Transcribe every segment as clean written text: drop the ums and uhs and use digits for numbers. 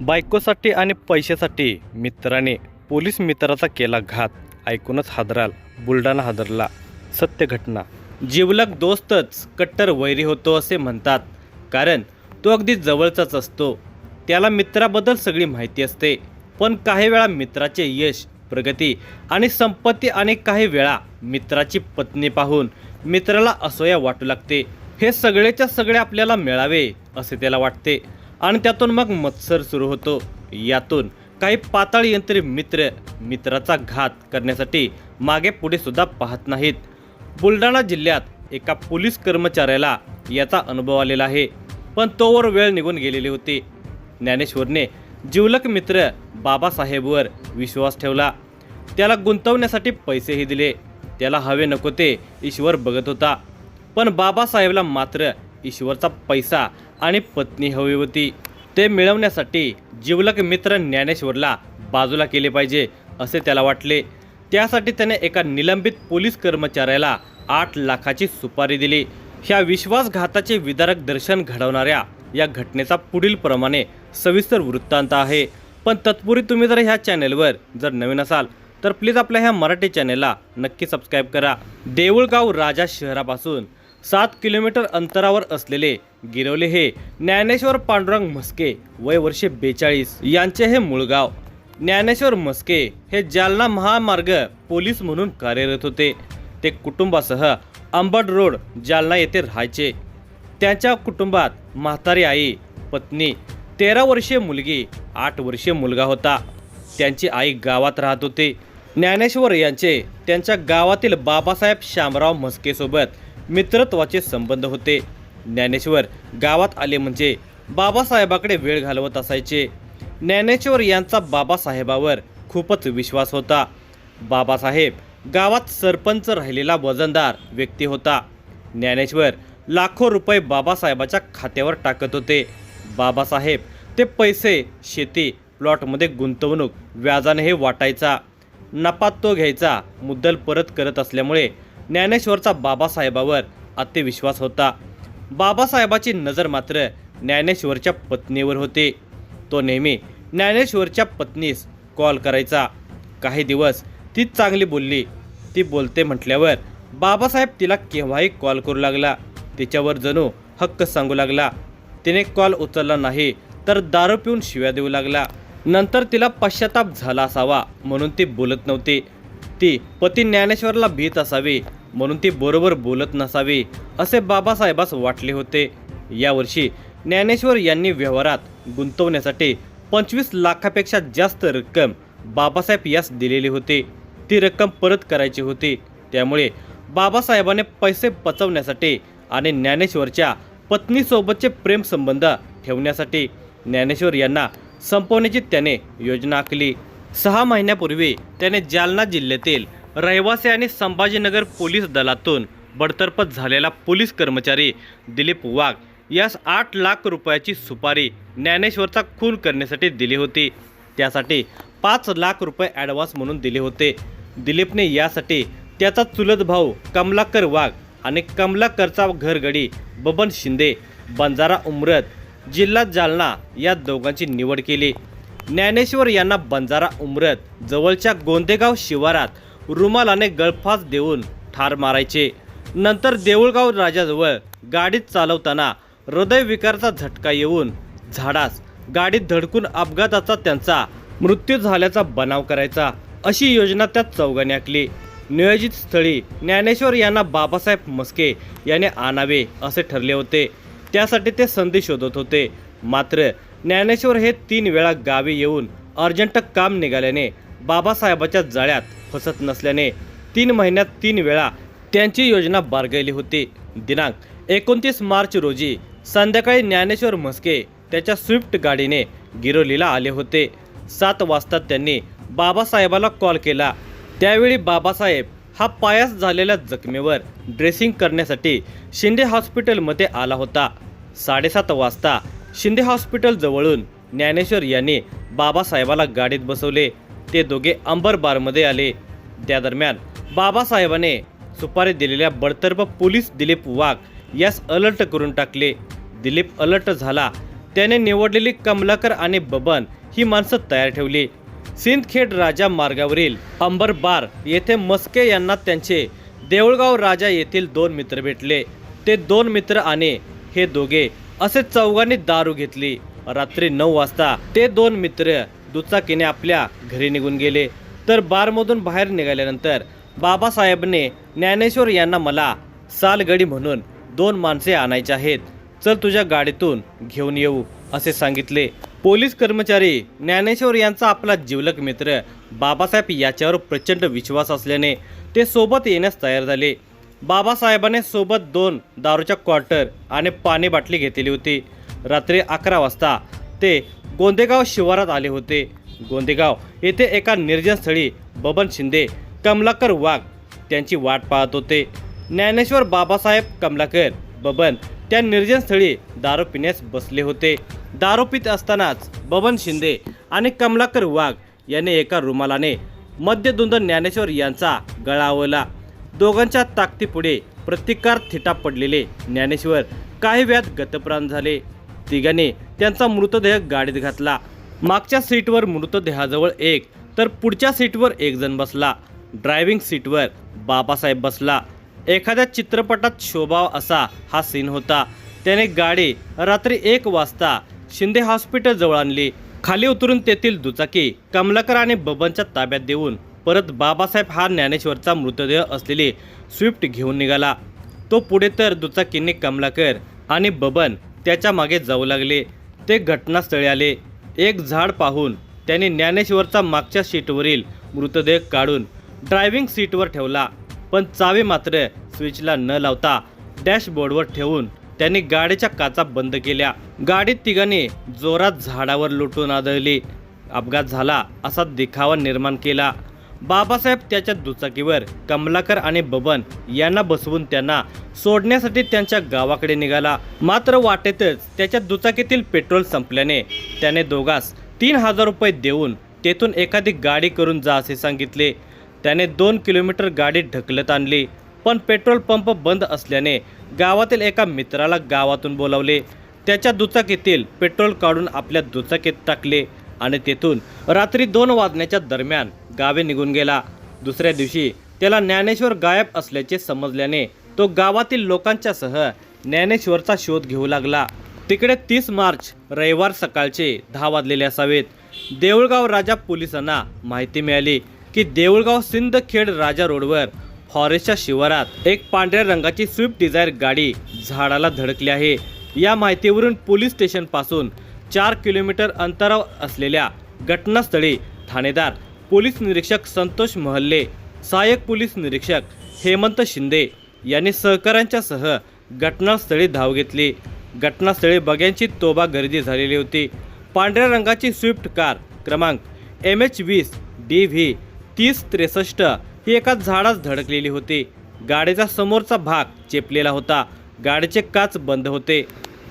बायकोसाठी आणि पैशासाठी मित्राने पोलीस मित्राचा केला घात. ऐकूनच हादराल, बुलढाणा हादरला. सत्य घटना. जिवलग दोस्तच कट्टर वैरी होतो असे म्हणतात, कारण तो अगदी जवळचाच असतो. त्याला मित्राबद्दल सगळी माहिती असते, पण काही वेळा मित्राचे यश, प्रगती आणि संपत्ती आणि काही वेळा मित्राची पत्नी पाहून मित्राला असूया वाटू लागते. हे सगळेच्या सगळे आपल्याला मिळावे असे त्याला वाटते आणि त्यातून मग मत्सर सुरू होतो. यातून काही पाताळ यंत्री मित्र मित्राचा घात करण्यासाठी मागे पुढे सुद्धा पाहत नाहीत. बुलढाणा जिल्ह्यात एका पोलीस कर्मचाऱ्याला याचा अनुभव आलेला आहे, पण तोवर वेळ निघून गेलेली होती. ज्ञानेश्वरने जिवलग मित्र बाबासाहेबवर विश्वास ठेवला. त्याला गुंतवण्यासाठी पैसेही दिले. त्याला हवे नको ते ईश्वर बघत होता, पण बाबासाहेबला मात्र ईश्वरचा पैसा आणि पत्नी हवी होती. ते मिळवण्यासाठी जिवलग मित्र ज्ञानेश्वरला बाजूला केले पाहिजे असे त्याला वाटले. त्यासाठी त्याने एका निलंबित पोलीस कर्मचाऱ्याला 8 लाखाची सुपारी दिली. ह्या विश्वासघाताचे विदारक दर्शन घडवणाऱ्या या घटनेचा पुढील प्रमाणे सविस्तर वृत्तांत आहे. पण तत्पूर्वी तुम्ही जर ह्या चॅनेलवर जर नवीन असाल तर प्लीज आपल्या ह्या मराठी चॅनेलला नक्की सबस्क्राईब करा. देऊळगाव राजा शहरापासून 7 किलोमीटर अंतरावर असलेले गिरवले हे ज्ञानेश्वर पांडुरंग म्हस्के वय वर्षे 42 यांचे हे मूळ गाव. ज्ञानेश्वर म्हस्के हे जालना महामार्ग पोलीस म्हणून कार्यरत होते. ते कुटुंबासह अंबड रोड जालना येथे राहायचे. त्यांच्या कुटुंबात म्हातारी आई, पत्नी, 13 वर्षीय मुलगी, 8 वर्षीय मुलगा होता. त्यांची आई गावात राहत होती. ज्ञानेश्वर यांचे त्यांच्या गावातील बाबासाहेब शामराव म्हस्केसोबत मित्रत्वाचे संबंध होते. ज्ञानेश्वर गावात आले म्हणजे बाबासाहेबाकडे वेळ घालवत असायचे. ज्ञानेश्वर यांचा बाबासाहेबावर खूपच विश्वास होता. बाबासाहेब गावात सरपंच राहिलेला वजनदार व्यक्ती होता. ज्ञानेश्वर लाखो रुपये बाबासाहेबाच्या खात्यावर टाकत होते. बाबासाहेब ते पैसे शेती प्लॉटमध्ये गुंतवणूक व्याजाने हे वाटायचा. नफा तो घ्यायचा, मुद्दल परत करत असल्यामुळे ज्ञानेश्वरचा बाबासाहेबावर अतिविश्वास होता. बाबासाहेबाची नजर मात्र ज्ञानेश्वरच्या पत्नीवर होती. तो नेहमी ज्ञानेश्वरच्या पत्नीस कॉल करायचा. काही दिवस ती चांगली बोलली. ती बोलते म्हटल्यावर बाबासाहेब तिला केव्हाही कॉल करू लागला. तिच्यावर जणू हक्क सांगू लागला. तिने कॉल उचलला नाही तर दारू पिऊन शिव्या देऊ लागला. नंतर तिला पश्चाताप झाला असावा म्हणून ती बोलत नव्हती. ती पती ज्ञानेश्वरला भीत असावी म्हणून ती बरोबर बोलत नसावी असे बाबासाहेबास वाटले होते. यावर्षी ज्ञानेश्वर यांनी व्यवहारात गुंतवण्यासाठी 25 लाखापेक्षा जास्त रक्कम बाबासाहेब यास दिलेली होती. ती रक्कम परत करायची होती. त्यामुळे बाबासाहेबाने पैसे पचवण्यासाठी आणि ज्ञानेश्वरच्या पत्नीसोबतचे प्रेमसंबंध ठेवण्यासाठी ज्ञानेश्वर यांना संपवण्याची त्याने योजना आखली. 6 महिन्यापूर्वी त्याने जालना जिल्ह्यातील रहिवासी आणि संभाजीनगर पोलीस दलातून बडतर्फ झालेला पोलीस कर्मचारी दिलीप वाघ यास 8 लाख रुपयाची सुपारी ज्ञानेश्वरचा खून करण्यासाठी दिली होती. त्यासाठी 5 लाख रुपये ॲडव्हान्स म्हणून दिले होते. दिलीपने यासाठी त्याचा चुलत भाऊ कमलाकर वाघ आणि कमलाकरचा घरगडी बबन शिंदे, बंजारा उमरत, जिल्हा जालना या दोघांची निवड केली. ज्ञानेश्वर यांना बंजारा उमरत जवळच्या गोंदेगाव शिवारात रुमालाने गळफास देऊन ठार मारायचे. नंतर देऊळगाव राजाजवळ गाडीत चालवताना हृदयविकाराचा झटका येऊन झाडास गाडीत धडकून अपघाताचा त्यांचा मृत्यू झाल्याचा बनाव करायचा, अशी योजना त्या चौघांनी आखली. नियोजित स्थळी ज्ञानेश्वर यांना बाबासाहेब म्हस्के याने आणावे असे ठरले होते. त्यासाठी ते संधी शोधत होते. मात्र ज्ञानेश्वर हे 3 वेळा गावी येऊन अर्जंट काम निघाल्याने बाबासाहेबाच्या जाळ्यात फसत नसल्याने 3 महिन्यात 3 वेळा त्यांची योजना बारगळली होती. दिनांक 29 मार्च रोजी संध्याकाळी ज्ञानेश्वर म्हस्के त्याच्या स्विफ्ट गाडीने गिरोलीला आले होते. 7 वाजता त्यांनी बाबासाहेबाला कॉल केला. त्यावेळी बाबासाहेब हा पायास झालेल्या जखमेवर ड्रेसिंग करण्यासाठी शिंदे हॉस्पिटलमध्ये आला होता. 7:30 वाजता शिंदे हॉस्पिटल जवळून ज्ञानेश्वर यांनी बाबासाहेबाला गाडीत बसवले. ते दोघे अंबर बारमध्ये आले. त्या दरम्यान बाबासाहेबाने सुपारी दिलेल्या बडतर्फ पोलीस दिलीप वाघ यास अलर्ट करून टाकले. दिलीप अलर्ट झाला. त्याने निवडलेली कमलाकर आणि बबन ही माणसं तयार ठेवली. सिंदखेड राजा मार्गावरील अंबरबार येथे मस्के यांना त्यांचे देऊळगाव राजा येथील 2 मित्र भेटले. ते 2 मित्र आणि हे दोघे असे चौघांनी दारू घेतली. रात्री 9 वाजता ते 2 मित्र दुचाकीने आपल्या घरी निघून गेले. तर बारमधून बाहेर निघाल्यानंतर बाबासाहेबने ज्ञानेश्वर यांना मला सालगडी म्हणून 2 माणसे आणायचे आहेत, चल तुझ्या गाडीतून घेऊन येऊ असे सांगितले. पोलीस कर्मचारी ज्ञानेश्वर यांचा आपला जिवलग मित्र बाबासाहेब याच्यावर प्रचंड विश्वास असल्याने ते सोबत येण्यास तयार झाले. बाबासाहेबांनी सोबत 2 दारूच्या क्वार्टर आणि पाणी बाटली घेतलेली होती. रात्री 11 वाजता ते गोंदेगाव शिवारात आले होते. गोंदेगाव येथे एका निर्जन स्थळी बबन शिंदे, कमलाकर वाघ त्यांची वाट पाहत होते. ज्ञानेश्वर, बाबासाहेब, कमलाकर, बबन त्या निर्जन स्थळी दारू पिण्यास बसले होते. दारू पित असतानाच बबन शिंदे आणि कमलाकर वाघ यांनी एका रुमालाने मध्यधुंद ज्ञानेश्वर यांचा गळा आवळला. दोघांच्या ताकदीपुढे प्रतिकार थिटा पडलेले ज्ञानेश्वर काही वेळात गतप्राण झाले. तिघांनी त्यांचा मृतदेह गाडीत घातला. मागच्या सीटवर मृतदेहाजवळ एक तर पुढच्या सीटवर एक जण बसला. ड्रायव्हिंग सीटवर बाबासाहेब बसला. एखाद्या चित्रपटात शोभाव असा हा सीन होता. त्याने गाडी रात्री 1 वाजता शिंदे हॉस्पिटल जवळ आणली. खाली उतरून तेथील दुचाकी कमलाकर आणि बबनच्या ताब्यात देऊन परत बाबासाहेब हा ज्ञानेश्वरचा मृतदेह असलेली स्विफ्ट घेऊन निघाला. तो पुढे तर दुचाकीने कमलाकर आणि बबन त्याच्या मागे जाऊ लागले. ते घटनास्थळी आले. एक झाड पाहून त्यांनी ज्ञानेश्वरचा मागच्या सीटवरील मृतदेह काढून ड्रायव्हिंग सीटवर ठेवला. पण चावी मात्र स्विचला न लावता डॅशबोर्डवर ठेवून त्यांनी गाडीच्या काचा बंद केल्या. गाडीत तिघांनी जोरात झाडावर लुटून आदळली. अपघात झाला असा दिखावा निर्माण केला. बाबासाहेब त्याच्या दुचाकीवर कमलाकर आणि बबन यांना बसवून त्यांना सोडण्यासाठी त्यांच्या गावाकडे निघाला. मात्र वाटेतच त्याच्या दुचाकीतील पेट्रोल संपल्याने त्याने दोघास 3000 रुपये देऊन तेथून एखादी गाडी करून जा असे सांगितले. त्याने 2 किलोमीटर गाडी ढकलत आणली. पण पेट्रोल पंप बंद असल्याने गावातील एका मित्राला गावातून बोलावले. त्याच्या दुचाकीतील पेट्रोल काढून आपल्या दुचाकीत टाकले आणि तेथून रात्री 2 वाजण्याच्या दरम्यान गावे निघून गेला. दुसऱ्या दिवशी त्याला ज्ञानेश्वर गायब असल्याचे समजल्याने तो गावातील लोकांच्या सह ज्ञानेश्वरचा शोध घेऊ लागला. तिकडे 30 मार्च रविवार सकाळचे 10 वाजलेले असावेत. देऊळगाव राजा पोलिसांना माहिती मिळाली की देऊळगाव सिंदखेड राजा रोडवर फॉरेस्टच्या शिवारात एक पांढऱ्या रंगाची स्विफ्ट डिझायर गाडी झाडाला धडकली आहे. या माहितीवरून पोलीस स्टेशनपासून 4 किलोमीटर अंतरावर असलेल्या घटनास्थळी ठाणेदार पोलीस निरीक्षक संतोष महल्ले, सहाय्यक पोलीस निरीक्षक हेमंत शिंदे यांनी सहकाऱ्यांच्या सह घटनास्थळी धाव घेतली. घटनास्थळी बघ्यांची तोबा गर्दी झालेली होती. पांढऱ्या रंगाची स्विफ्ट कार क्रमांक MH20 DV 3063 ही एका झाडास धडकलेली होती. गाडीचा समोरचा भाग चेपलेला होता. गाडीचे काच बंद होते.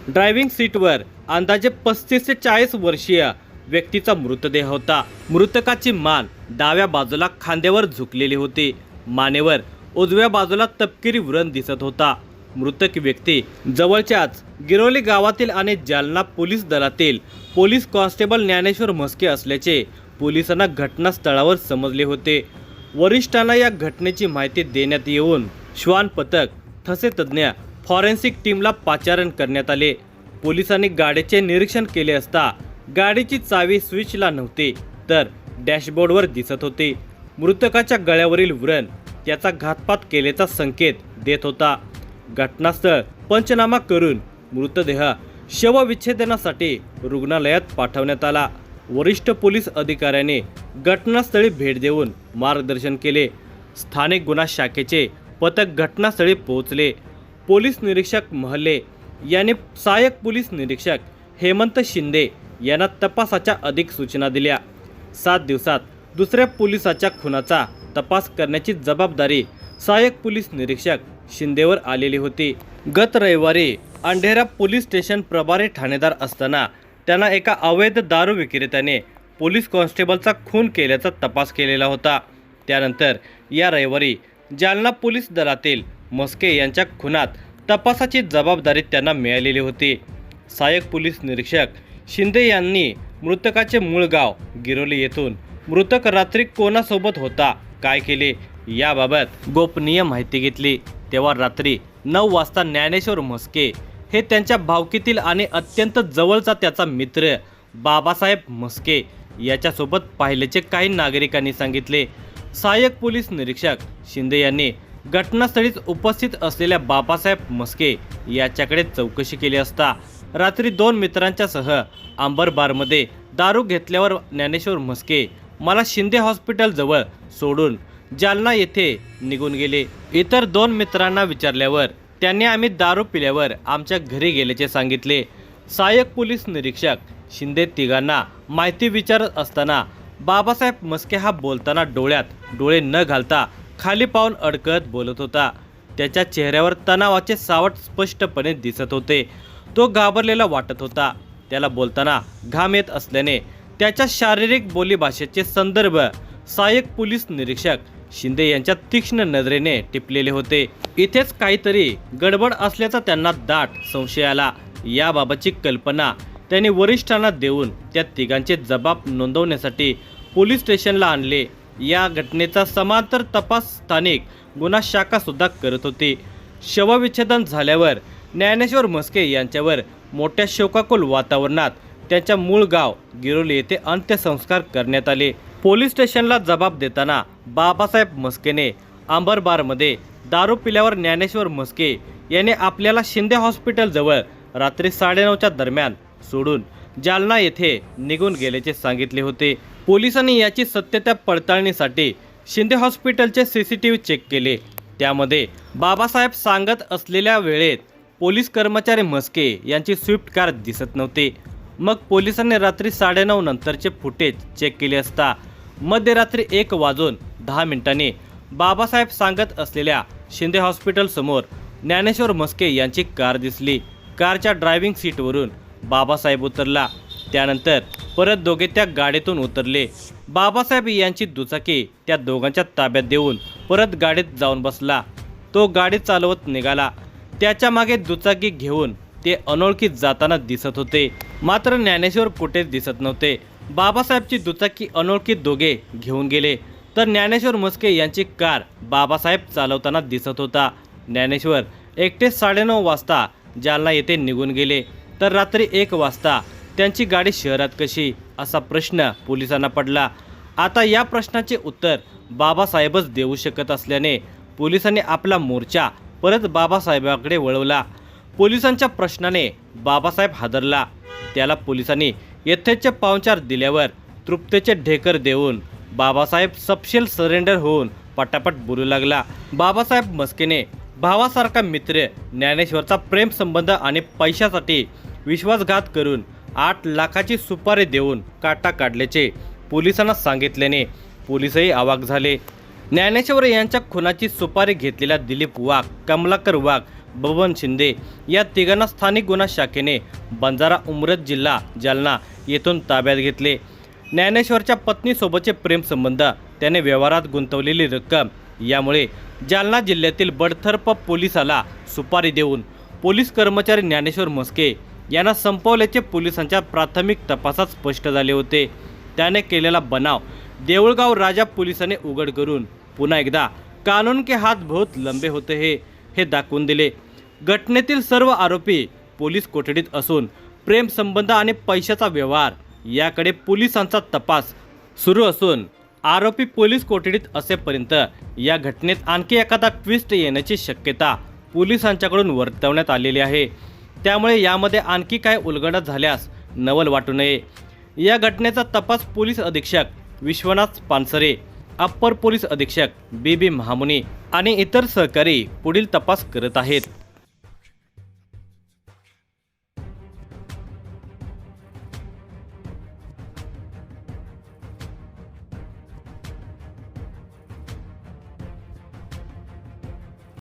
ड्रायव्हिंग सीटवर अंदाजे 35 ते 40 वर्षीय व्यक्तीचा मृतदेह होता. मृतकाची मान डाव्या बाजूला खांद्यावर झुकलेली होती. मानेवर उजव्या बाजूला तपकिरी व्रण दिसत होता. मृतक व्यक्ती जवळच्याच गिरोली गावातील आणि जालना पोलीस दलातील पोलीस कॉन्स्टेबल ज्ञानेश्वर मस्के असल्याचे पोलिसांना घटनास्थळावर समजले होते. वरिष्ठांना या घटनेची माहिती देण्यात येऊन श्वान पथक, ठसे तज्ज्ञ, फॉरेन्सिक टीमला पाचारण करण्यात आले. पोलिसांनी गाडीचे निरीक्षण केले असता गाडीची चावी स्विचला नव्हती तर डॅशबोर्डवर दिसत होती. मृतकाच्या गळ्यावरील व्रण त्याचा घातपात केल्याचा संकेत देत होता. घटनास्थळ पंचनामा करून मृतदेह शवविच्छेदनासाठी रुग्णालयात पाठवण्यात आला. वरिष्ठ पोलीस अधिकाऱ्यांनी घटनास्थळी भेट देऊन मार्गदर्शन केले. स्थानिक गुन्हा शाखेचे पथक घटनास्थळी पोहोचले. पोलीस निरीक्षक महल्ले यांनी सहाय्यक पोलीस निरीक्षक हेमंत शिंदे यांना तपासाच्या अधिक सूचना दिल्या. 7 दिवसात दुसऱ्या पोलिसाच्या खुनाचा तपास करण्याची जबाबदारी सहाय्यक पोलीस निरीक्षक शिंदेवर आलेली होती. गत रविवारी अंधेरा पोलीस स्टेशन प्रभारी ठाणेदार असताना त्यांना एका अवैध दारू विक्रेत्याने पोलीस कॉन्स्टेबलचा खून केल्याचा तपास केलेला होता. त्यानंतर या रविवारी जालना पोलीस दलातील मस्के यांच्या खुनात तपासाची जबाबदारी त्यांना मिळालेली होती. सहाय्यक पोलीस निरीक्षक शिंदे यांनी मृतकाचे मूळ गाव गिरोली येथून मृतक रात्री कोणासोबत होता, काय केले याबाबत गोपनीय माहिती घेतली। तेव्हा रात्री 9 वाजता ज्ञानेश्वर म्हस्के हे त्यांच्या भावकीतील आणि अत्यंत जवळचा त्याचा मित्र बाबासाहेब म्हस्के याच्यासोबत पाहिल्याचे काही नागरिकांनी सांगितले। सहाय्यक पोलीस निरीक्षक शिंदे यांनी घटनास्थळीच उपस्थित असलेल्या बाबासाहेब म्हस्के याच्याकडे चौकशी केली असता रात्री 2 मित्रांच्या सह अंबर बारमध्ये दारू घेतल्यावर ज्ञानेश्वर म्हस्के मला शिंदे हॉस्पिटल जवळ सोडून जालना येथे निघून गेले। इतर 2 मित्रांना विचारल्यावर त्यांनी आम्ही दारू पिल्यावर आमच्या घरी गेल्याचे सांगितले। सहाय्यक पोलीस निरीक्षक शिंदे तिघांना माहिती विचारत असताना बाबासाहेब म्हस्के हा बोलताना डोळ्यात डोळे न घालता खाली पाहून अडकत बोलत होता। त्याच्या चेहऱ्यावर तणावाचे सावट स्पष्टपणे दिसत होते। तो घाबरलेला वाटत होता। त्याला बोलताना घाम येत असल्याने त्याच्या शारीरिक बोलीभाषेचे संदर्भ सहाय्यक पोलीस निरीक्षक शिंदे यांच्या तीक्ष्ण नजरेने टिपलेले होते। इथेच काहीतरी गडबड असल्याचा त्यांना दाट संशय आला। याबाबतची कल्पना त्यांनी वरिष्ठांना देऊन त्या तिघांचे जबाब नोंदवण्यासाठी पोलीस स्टेशनला आणले। या घटनेचा समांतर तपास स्थानिक गुन्हा शाखा सुद्धा करत होती। शवविच्छेदन झाल्यावर ज्ञानेश्वर म्हस्के यांच्यावर मोठ्या शोकाकुल वातावरणात त्यांच्या मूळ गाव गिरोली येथे अंत्यसंस्कार करण्यात आले। पोलीस स्टेशनला जबाब देताना बाबासाहेब म्हस्केने अंबर बारमध्ये दारू पिल्यावर ज्ञानेश्वर म्हस्के याने आपल्याला शिंदे हॉस्पिटल जवळ रात्री 9:30च्या दरम्यान सोडून जालना येथे निघून गेल्याचे सांगितले होते। पोलिसांनी याची सत्यता पडताळणीसाठी शिंदे हॉस्पिटलचे CCTV चेक केले। त्यामध्ये बाबासाहेब सांगत असलेल्या वेळेत पोलीस कर्मचारी म्हस्के यांची स्विफ्ट कार दिसत नव्हती। मग पोलिसांनी रात्री 9:30 नंतरचे फुटेज चेक केले असता मध्यरात्री 1:10 बाबासाहेब सांगत असलेल्या शिंदे हॉस्पिटल समोर ज्ञानेश्वर म्हस्के यांची कार दिसली। कारच्या ड्रायव्हिंग सीटवरून बाबासाहेब उतरला। त्यानंतर परत दोघे त्या गाडीतून उतरले। बाबासाहेब यांची दुचाकी त्या दोघांच्या ताब्यात देऊन परत गाडीत जाऊन बसला। तो गाडी चालवत निघाला। त्याच्या मागे दुचाकी घेऊन ते अनोळखी जाताना दिसत होते। मात्र ज्ञानेश्वर कुठेच दिसत नव्हते। बाबासाहेबची दुचाकी अनोळखी दोघे घेऊन गेले तर ज्ञानेश्वर म्हस्के यांची कार बाबासाहेब चालवताना दिसत होता। ज्ञानेश्वर एकटे 9:30 वाजता जालना येथे निघून गेले तर रात्री 1 वाजता त्यांची गाडी शहरात कशी, असा प्रश्न पोलिसांना पडला। आता या प्रश्नाचे उत्तर बाबासाहेबच देऊ शकत असल्याने पोलिसांनी आपला मोर्चा परत बाबासाहेबांकडे वळवला। पोलिसांच्या प्रश्नाने बाबासाहेब हादरला। त्याला पोलिसांनी यथेच्छ पाहुणचार दिल्यावर तृप्तीचे ढेकर देऊन बाबासाहेब सपशेल सरेंडर होऊन पटापट बोलू लागला। बाबासाहेब म्हस्केने भावासारखा मित्र ज्ञानेश्वरचा प्रेम संबंध आणि पैशासाठी विश्वासघात करून 8 लाखाची सुपारी देऊन काटा काढल्याचे पोलिसांना सांगितल्याने पोलीसही अवाक झाले। ज्ञानेश्वर यांच्या खुनाची सुपारी घेतलेल्या दिलीप वाघ, कमलाकर वाघ, बबन शिंदे या तिघांना स्थानिक गुन्हा शाखेने बंजारा उमरत जिल्हा जालना येथून ताब्यात घेतले। ज्ञानेश्वरच्या पत्नीसोबतचे प्रेमसंबंध, त्याने व्यवहारात गुंतवलेली रक्कम यामुळे जालना जिल्ह्यातील बडतर्फ पोलिसाला सुपारी देऊन पोलीस कर्मचारी ज्ञानेश्वर म्हस्के यांना संपवल्याचे पोलिसांच्या प्राथमिक तपासात स्पष्ट झाले होते। त्याने केलेला बनाव देऊळगाव राजा पोलिसांनी उघड करून पुन्हा एकदा कानून के हात बहुत लंबे होते हे दाखवून दिले। घटनेतील सर्व आरोपी पोलीस कोठडीत असून प्रेमसंबंध आणि पैशाचा व्यवहार याकडे पोलिसांचा तपास सुरू असून आरोपी पोलीस कोठडीत असेपर्यंत या घटनेत आणखी एखादा ट्विस्ट येण्याची शक्यता पोलिसांच्याकडून वर्तवण्यात आलेली आहे। त्यामुळे यामध्ये आणखी काय उलगडत झाल्यास नवल वाटू नये। या घटनेचा तपास पोलीस अधीक्षक विश्वनाथ पानसरे, अप्पर पोलीस अधीक्षक BB महामुनी आणि इतर सहकारी पुढील तपास करत आहेत।